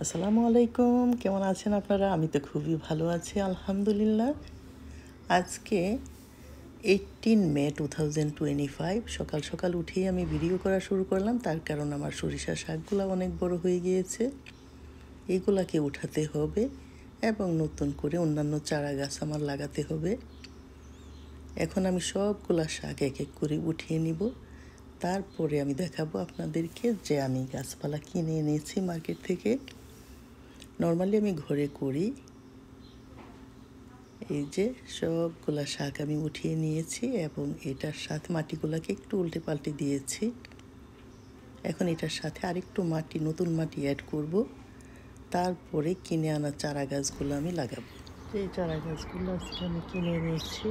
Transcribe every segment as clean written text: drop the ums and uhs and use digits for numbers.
আসসালামু আলাইকুম, কেমন আছেন আপনারা? আমি তো খুবই ভালো আছি আলহামদুলিল্লাহ। আজকে 18 মে 2025 সকাল সকাল উঠেই আমি ভিডিও করা শুরু করলাম, তার কারণ আমার সরিষা শাকগুলো অনেক বড় হয়ে গিয়েছে। এইগুলাকে উঠাতে হবে এবং নতুন করে অন্যান্য চারা গাছ আমার লাগাতে হবে। এখন আমি সবগুলা শাক এক এক করে উঠিয়ে নিব, তারপরে আমি দেখাবো আপনাদেরকে যে আমি গাছপালা কিনে এনেছি মার্কেট থেকে। নর্মালি আমি ঘরে করি। এই যে সবগুলা শাক আমি উঠিয়ে নিয়েছি এবং এটার সাথে মাটিগুলাকে একটু উল্টে পাল্টে দিয়েছি। এখন এটার সাথে আরেকটু মাটি, নতুন মাটি অ্যাড করব, তারপরে কিনে আনা চারা গাছগুলো আমি লাগাবো। এই চারা গাছগুলো আজকে আমি কিনে নিয়েছি।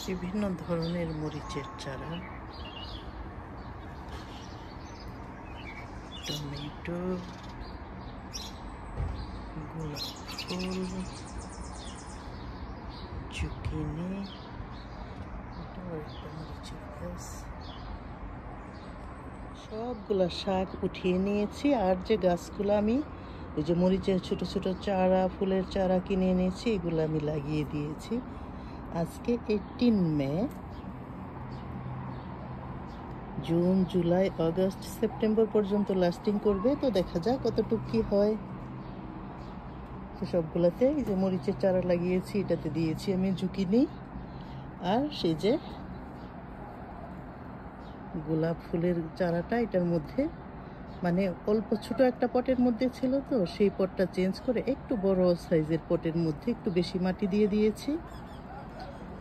বিভিন্ন ধরনের মরিচের চারা, টমেটো, গোলাপ ফুল, জুকিনি, মরিচের গাছ, সবগুলা শাক উঠিয়ে নিয়েছি। আর যে গাছগুলো আমি ওই যে মরিচের ছোট ছোট চারা, ফুলের চারা কিনে এনেছি, এগুলো আমি লাগিয়ে দিয়েছি। আজকে 18 মে, জুন, জুলাই, আগস্ট, সেপ্টেম্বর পর্যন্ত লাস্টিং করবে। তো দেখা যাক কতটুকু কি হয়। তো সবগুলাতে এই যে মরিচের চারা লাগিয়েছি, এটাতে দিয়েছি আমি জুকিনি। আর সেই যে গোলাপ ফুলের চারাটা এটার মধ্যে, মানে অল্প ছোট একটা পটের মধ্যে ছিল, তো সেই পটটা চেঞ্জ করে একটু বড় সাইজের পটের মধ্যে একটু বেশি মাটি দিয়ে দিয়েছি।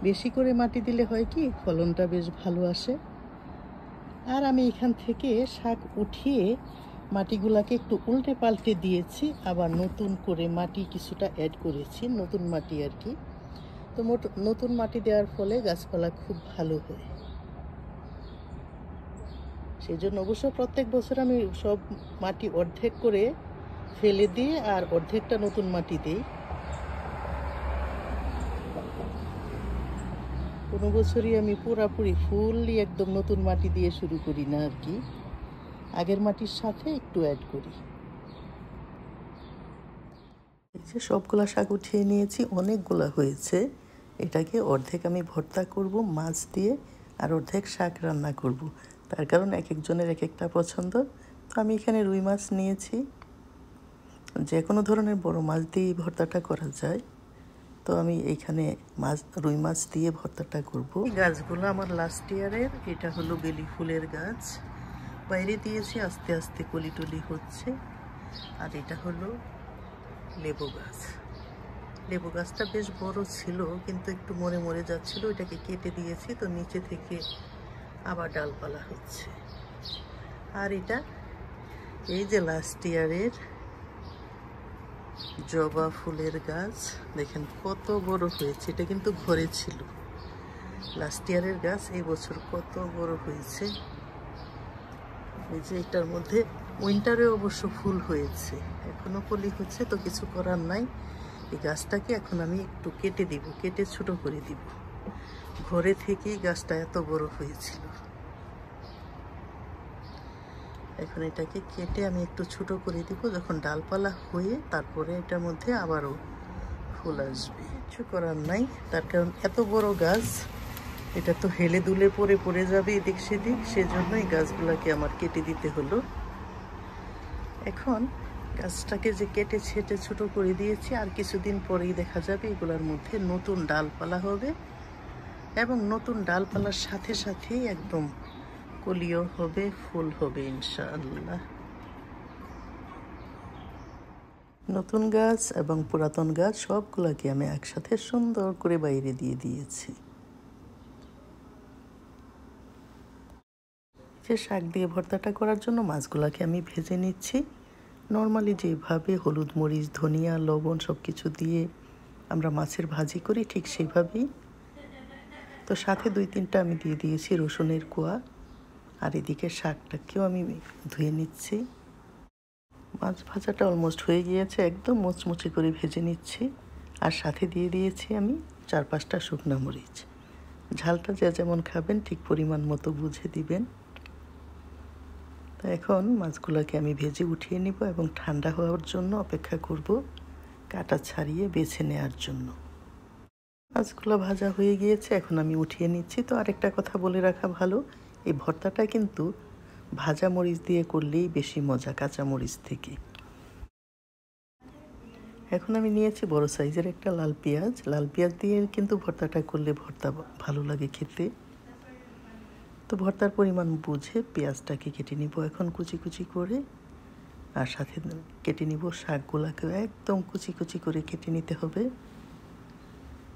বেশি করে মাটি দিলে হয় কি, ফলনটা বেশ ভালো আসে। আর আমি এখান থেকে শাক উঠিয়ে মাটিগুলাকে একটু উল্টে পাল্টে দিয়েছি, আবার নতুন করে মাটি কিছুটা অ্যাড করেছি, নতুন মাটি আর কি। তো নতুন মাটি দেওয়ার ফলে গাছপালা খুব ভালো হয়। সেই জন্য অবশ্য প্রত্যেক বছর আমি সব মাটি অর্ধেক করে ফেলে দিয়ে আর অর্ধেকটা নতুন মাটি দিই। কোনো বছরই আমি পুরাপুরি ফুললি একদম নতুন মাটি দিয়ে শুরু করি না আর কি, আগের মাটির সাথে একটু অ্যাড করি। এই যে সবগুলা শাক উঠিয়ে নিয়েছি, অনেকগুলা হয়েছে। এটাকে অর্ধেক আমি ভর্তা করব মাছ দিয়ে, আর অর্ধেক শাক রান্না করব। তার কারণ এক একজনের এক একটা পছন্দ। তো আমি এখানে রুই মাছ নিয়েছি। যে কোনো ধরনের বড় মাছ দিয়েই ভর্তাটা করা যায়। তো আমি এইখানে রুই মাছ দিয়ে ভর্তাটা করব। এই গাছগুলো আমার লাস্ট ইয়ারের। এটা হলো বেলি ফুলের গাছ, বাইরে দিয়েছি, আস্তে আস্তে কলি টলি হচ্ছে। আর এটা হলো লেবু গাছ। লেবু গাছটা বেশ বড় ছিল, কিন্তু একটু মরে মরে যাচ্ছিল, এটাকে কেটে দিয়েছি। তো নিচে থেকে আবার ডালপালা হচ্ছে। আর এটা এই যে লাস্ট ইয়ারের জবা ফুলের গাছ, দেখেন কত বড় হয়েছে। এটা কিন্তু ঘরে ছিল, লাস্ট ইয়ারের গাছ, এই বছর কত বড় হয়েছে। এই যে এটার মধ্যে উইন্টারে অবশ্য ফুল হয়েছে, এখনো কলি হচ্ছে। তো কিছু করার নাই, এই গাছটাকে এখন আমি একটু কেটে দিব, কেটে ছোট করে দিব। ঘরে থেকেই গাছটা এত বড় হয়েছিল। এখন এটাকে কেটে আমি একটু ছোট করে দিব, যখন ডালপালা হয়ে তারপরে এটার মধ্যে আবারও ফুল আসবে। কিছু করার নাই, তার কারণ এত বড় গাছ, এটা তো হেলে দুলে পড়ে যাবে এদিক সেদিক। সেজন্য এই গাছগুলাকে আমার কেটে দিতে হলো। এখন গাছটাকে যে কেটে ছেটে ছোট করে দিয়েছি, আর কিছুদিন পরেই দেখা যাবে এগুলোর মধ্যে নতুন ডালপালা হবে, এবং নতুন ডালপালার সাথে সাথেই একদম কলিও হবে, ফুল হবে ইনশাআল্লাহ। নতুন গাছ এবং পুরাতন গাছ সবগুলোকে আমি একসাথে সুন্দর করে বাইরে দিয়ে দিয়েছি। যে শাক দিয়ে ভর্তাটা করার জন্য মাছগুলোকে আমি ভেজে নিচ্ছি। নর্মালি যেভাবে হলুদ, মরিচ, ধনিয়া, লবণ সব কিছু দিয়ে আমরা মাছের ভাজি করি, ঠিক সেইভাবেই। তো সাথে 2-3টা আমি দিয়ে দিয়েছি রসুনের কোয়া। আর এদিকে শাকটাকেও আমি ধুয়ে নিচ্ছি। মাছ ভাজাটা অলমোস্ট হয়ে গিয়েছে, একদম মুচমুচে করে ভেজে নিচ্ছি। আর সাথে দিয়ে দিয়েছি আমি 4-5টা শুকনো মরিচ। ঝালটা যে যেমন খাবেন ঠিক পরিমাণ মতো বুঝে দিবেন। তো এখন মাছগুলোকে আমি ভেজে উঠিয়ে নিব এবং ঠান্ডা হওয়ার জন্য অপেক্ষা করব, কাটা ছাড়িয়ে বেছে নেওয়ার জন্য। মাছগুলো ভাজা হয়ে গিয়েছে, এখন আমি উঠিয়ে নিচ্ছি। তো আরেকটা কথা বলে রাখা ভালো, এই ভর্তাটা কিন্তু ভাজা মরিচ দিয়ে করলেই বেশি মজা কাঁচা মরিচ থেকে। এখন আমি নিয়েছি বড় সাইজের একটা লাল পেঁয়াজ। লাল পেঁয়াজ দিয়ে কিন্তু ভর্তাটা করলে ভর্তা ভালো লাগে খেতে। তো ভর্তার পরিমাণ বুঝে পেঁয়াজটাকে কেটে নিব এখন কুচি কুচি করে, আর সাথে কেটে নিব শাকগুলোকেও একদম কুচি কুচি করে কেটে নিতে হবে।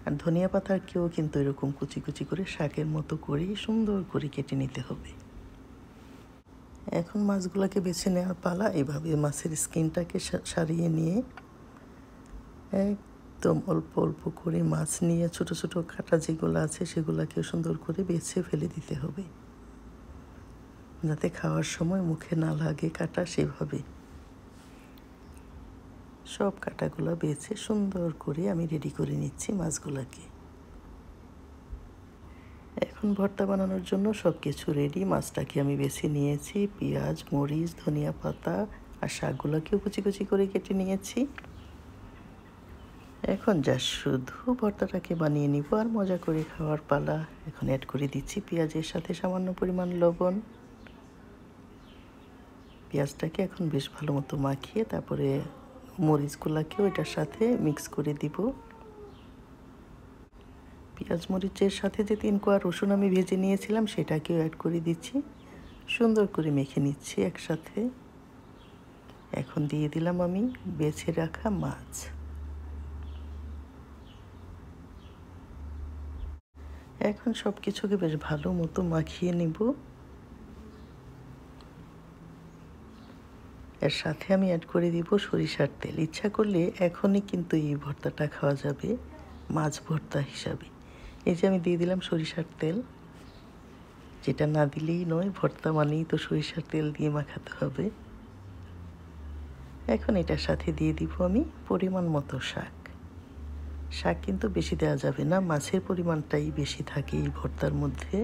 আর ধনিয়া পাতাকেও কিন্তু এরকম কুচি কুচি করে শাকের মতো করেই সুন্দর করে কেটে নিতে হবে। এখন মাছগুলোকে বেছে নেওয়ার পালা। এভাবে মাছের স্কিনটাকে সারিয়ে নিয়ে একদম অল্প অল্প করে মাছ নিয়ে ছোট ছোট কাটা যেগুলো আছে সেগুলোকে সুন্দর করে বেছে ফেলে দিতে হবে, যাতে খাওয়ার সময় মুখে না লাগে কাটা। সেভাবে সব কাটাগুলো বেছে সুন্দর করে আমি রেডি করে নিচ্ছি মাছগুলোকে। এখন ভর্তা বানানোর জন্য সব কিছু রেডি। মাছটাকে আমি বেছে নিয়েছি, পেঁয়াজ, মরিচ, ধনিয়া পাতা আর শাকগুলোকেও কুচি কুচি করে কেটে নিয়েছি। এখন যা শুধু ভর্তাটাকে বানিয়ে নিব আর মজা করে খাওয়ার পালা। এখন অ্যাড করে দিচ্ছি পেঁয়াজের সাথে সামান্য পরিমাণ লবণ। পেঁয়াজটাকে এখন বেশ ভালো মতো মাখিয়ে তারপরে মরিচগুলোকেও এটার সাথে মিক্স করে দিব। পেঁয়াজ মরিচের সাথে যে 3 কোয়া রসুন আমি ভেজে নিয়েছিলাম সেটাকেও অ্যাড করে দিচ্ছি, সুন্দর করে মেখে নিচ্ছি একসাথে। এখন দিয়ে দিলাম আমি বেছে রাখা মাছ। এখন সব কিছুকে বেশ ভালো মতো মাখিয়ে নিব। এর সাথে আমি অ্যাড করে দিব সরিষার তেল। ইচ্ছা করলে এখনই কিন্তু এই ভর্তাটা খাওয়া যাবে মাছ ভর্তা হিসাবে। এই যে আমি দিয়ে দিলাম সরিষার তেল, যেটা না দিলেই নয়, ভর্তা মানেই তো সরিষার তেল দিয়ে মাখাতে হবে। এখন এটার সাথে দিয়ে দিব আমি পরিমাণ মতো শাক। শাক কিন্তু বেশি দেওয়া যাবে না, মাছের পরিমাণটাই বেশি থাকে এই ভর্তার মধ্যে।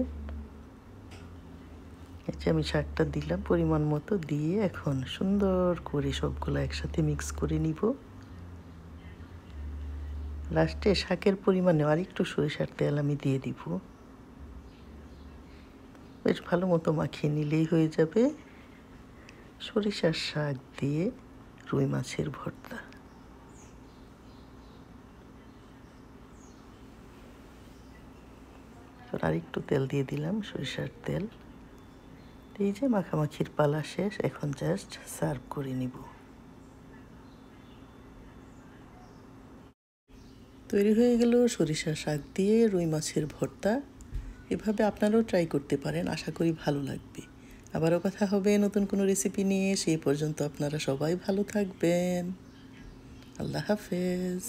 এই যে আমি শাকটা দিলাম পরিমাণ মতো, দিয়ে এখন সুন্দর করে সবগুলো একসাথে মিক্স করে নিব। লাস্টে শাকের পরিমাণে আর একটু সরিষার তেল আমি দিয়ে দিব। বেশ ভালো মতো মাখিয়ে নিলেই হয়ে যাবে সরিষার শাক দিয়ে রুই মাছের ভর্তা। আর একটু তেল দিয়ে দিলাম, সরিষার তেল। এই যে মাখামাখির পালা শেষ, এখন জাস্ট সার্ভ করে নিব। তৈরি হয়ে গেল সরিষা শাক দিয়ে রুই মাছের ভর্তা। এভাবে আপনারাও ট্রাই করতে পারেন, আশা করি ভালো লাগবে। আবারও কথা হবে নতুন কোনো রেসিপি নিয়ে। সেই পর্যন্ত আপনারা সবাই ভালো থাকবেন। আল্লাহ হাফেজ।